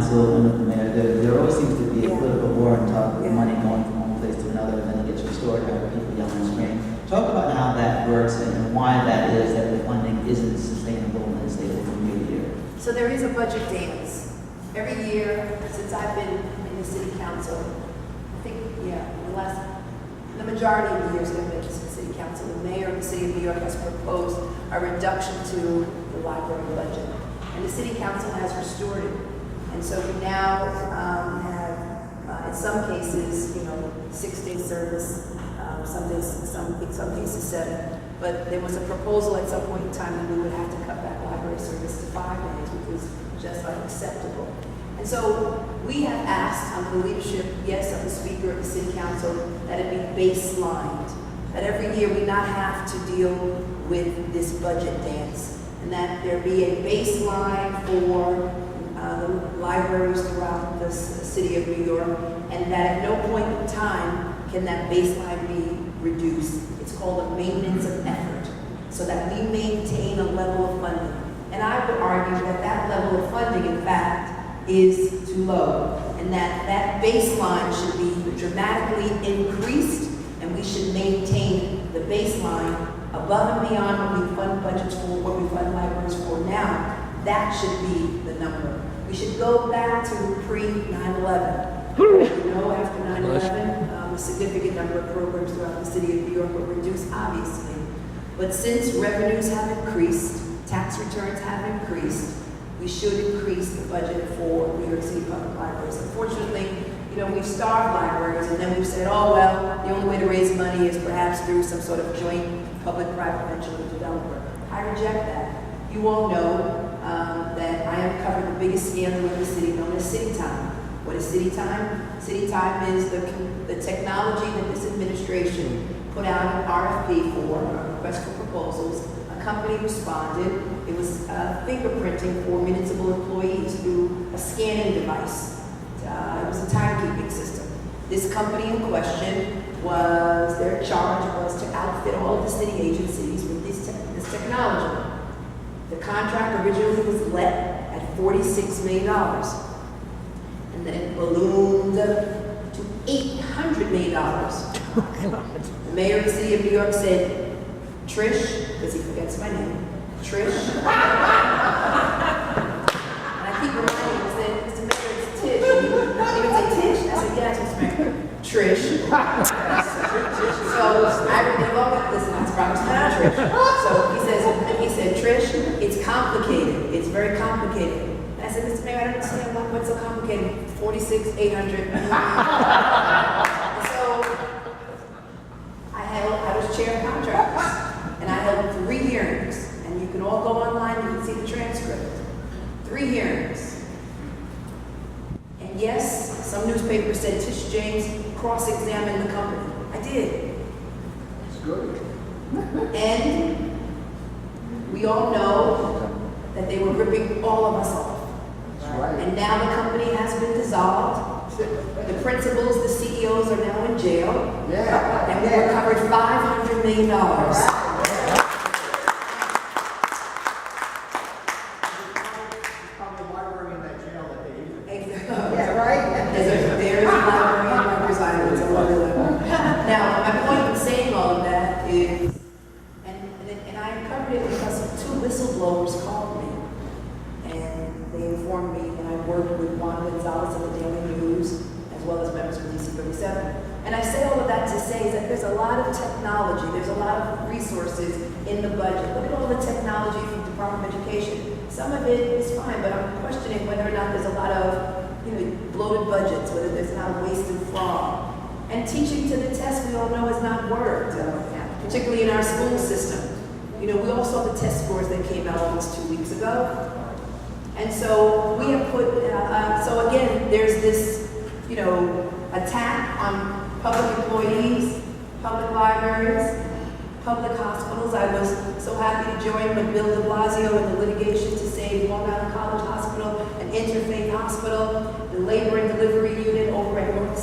council and with the mayor, there always seems to be a political war on top of money going from one place to another, and then it gets restored, and people yell and scream. Talk about how that works and why that is that the funding isn't sustainable and stable from year to year. So there is a budget dance. Every year, since I've been in the city council, I think, the majority of the years that I've been in the city council, the mayor of the city of New York has proposed a reduction to the library budget. And the city council has restored it. And so we now have, in some cases, 6-day service, some cases 7. But there was a proposal at some point in time that we would have to cut back library service to 5 days, which was just unacceptable. And so we have asked under the leadership, yes, of the Speaker of the City Council, that it be baselined, that every year we not have to deal with this budget dance, and that there be a baseline for the libraries throughout the city of New York, and that at no point in time can that baseline be reduced. It's called a maintenance of effort, so that we maintain a level of funding. And I would argue that that level of funding, in fact, is too low, and that baseline should be dramatically increased, and we should maintain the baseline above and beyond what we fund budgets for, what we fund libraries for now. That should be the number. We should go back to pre-9/11. After 9/11, a significant number of programs throughout the city of New York were reduced, obviously. But since revenues have increased, tax returns have increased, we should increase the budget for New York City Public Libraries. Unfortunately, we've starved libraries, and then we've said, oh, well, the only way to raise money is perhaps through some sort of joint public-private venture with a developer. I reject that. You all know that I have covered the biggest scandal in the city, known as City Time. What is City Time? City Time is the technology that this administration put out an RFP for, a request for proposals. A company responded. It was fingerprinting for municipal employees through a scanning device. It was a timekeeping system. This company in question their charge was to outfit all of the city agencies with this technology. The contract originally was let at $46 million. And then it ballooned to $800 million. The mayor of the city of New York said, Trish, because he forgets my name, Trish. And I keep reminding him, I said, Mr. Mayor, it's Tish. He would say, Tish? I said, yes, Mr. Mayor. Trish. So listen, I promised not Trish. So he said, Trish, it's complicated. It's very complicated. And I said, Mr. Mayor, I don't understand what's so complicated. 46, 800. So I was chair of contractors, and I held 3 hearings. And you can all go online, you can see the transcript. 3 hearings. And yes, some newspapers said Tish James cross-examined the company. I did. It's good. And we all know that they were ripping all of us off. That's right. And now the company has been dissolved. The principals, the CEOs are now in jail. Yeah. And we recovered $500 million. There's a library in Rikers Island. It's a lower level. Now, my point in saying all of that is, and I uncovered it because 2 whistleblowers called me, and they informed me, and I worked with Juan Gonzalez of the Daily News, as well as members of DC 37. And I say all of that to say is that there's a lot of technology, there's a lot of resources in the budget. Look at all the technology from the Department of Education. Some of it is fine, but I'm questioning whether or not there's a lot of bloated budgets, whether there's not wasted fraud. And teaching to the test, we all know, has not worked, particularly in our school system. We all saw the test scores that came out almost 2 weeks ago. And so we have put, so again, there's this, attack on public employees, public libraries, public hospitals. I was so happy to join with Bill de Blasio in the litigation to save Long Island College Hospital, an interfaith hospital, the labor and delivery unit over at North